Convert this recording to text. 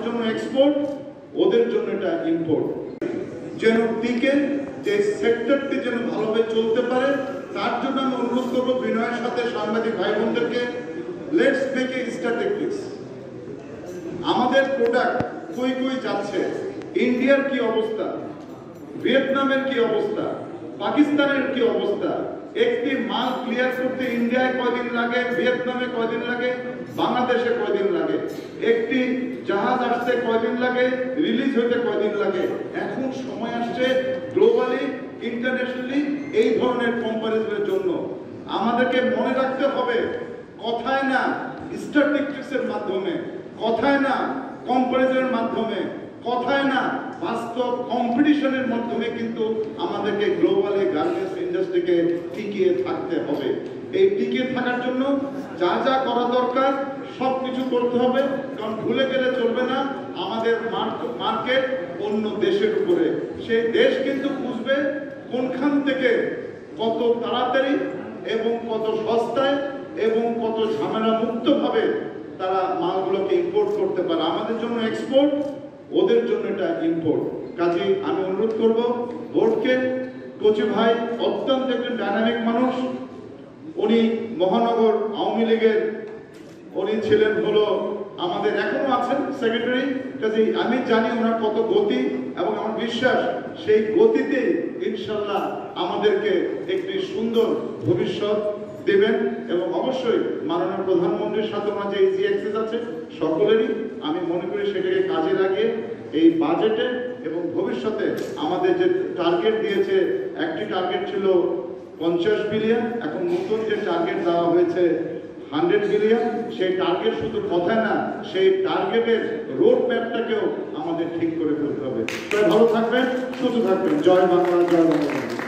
আমাদের জন্য এক্সপোর্ট, ওদের জন্য এটা ইম্পোর্ট। যেন টিকে, যে সেক্টরটি যেন ভালোভাবে চলতে পারে, তার জন্য আমি অনুরোধ করবো বিনয়ের সাথে সাংবাদিক ভাই বোনদেরকে, লেটস মেক এ স্ট্যাটিস্টিক্স। আমাদের প্রোডাক্ট কই কই যাচ্ছে, ইন্ডিয়ার কি অবস্থা, ভিয়েতনামের কি অবস্থা, পাকিস্তানের কি অবস্থা, একটি মাল ক্লিয়ার করতে ইন্ডিয়ায় কয়দিন লাগে, ভিয়েতনামে কয়দিন লাগে, বাংলাদেশে কয়দিন লাগে, একটি জাহাজ আসতে কয়দিন লাগে, রিলিজ হতে কয়দিন লাগে। এখন সময় আসছে গ্লোবালি, ইন্টারন্যাশনালি এই ধরনের কম্পারিজনের জন্য। আমাদেরকে মনে রাখতে হবে, কথায় না স্ট্যাটিস্টিক্সের মাধ্যমে, কথায় না কম্পারিজনের মাধ্যমে, কথায় না বাস্তব কম্পিটিশনের মাধ্যমে কিন্তু আমাদেরকে গ্লোবালি গার্মেন্টস ইন্ডাস্ট্রিকে টিকিয়ে থাকতে হবে। এই টিকিয়ে থাকার জন্য যা যা করা দরকার সবকিছু করতে হবে, কারণ ভুলে গেলে চলবে না আমাদের মার্কেট অন্য দেশের উপরে। সেই দেশ কিন্তু বুঝবে কোনখান থেকে কত তাড়াতাড়ি এবং কত সস্তায় এবং কত ঝামেলা মুক্ত ভাবে তারা মালগুলোকে ইম্পোর্ট করতে পারে। আমাদের জন্য এক্সপোর্ট, ওদের জন্য এটা ইম্পোর্ট। কাজেই আমি অনুরোধ করব বোর্ডকে, কচি ভাই অত্যন্ত একজন ডাইনামিক মানুষ, উনি মহানগর আওয়ামী লীগের উনি ছিলেন, হলো আমাদের এখনো আছেন সেক্রেটারি। কাজেই আমি জানি ওনার কত গতি, এবং আমার বিশ্বাস সেই গতিতে ইনশাল্লাহ আমাদেরকে একটি সুন্দর ভবিষ্যৎ দেবেন। এবং অবশ্যই মাননীয় প্রধানমন্ত্রীর সাথে ওনার যে ইজি অ্যাক্সেস আছে সকলেরই, আমি মনে করি সেটাকে কাজে লাগিয়ে এই বাজেটে এবং ভবিষ্যতে আমাদের যে টার্গেট দিয়েছে, একটি টার্গেট ছিল 50 বিলিয়ন, এখন নতুন যে টার্গেট দেওয়া হয়েছে 100 বিলিয়ন, সেই টার্গেট শুধু কথায় না, সেই টার্গেটের রোড ম্যাপটাকেও আমাদের ঠিক করে ফেলতে হবে। ভালো থাকবেন, সুস্থ থাকবেন। জয় বাংলা, জয় বাংলা।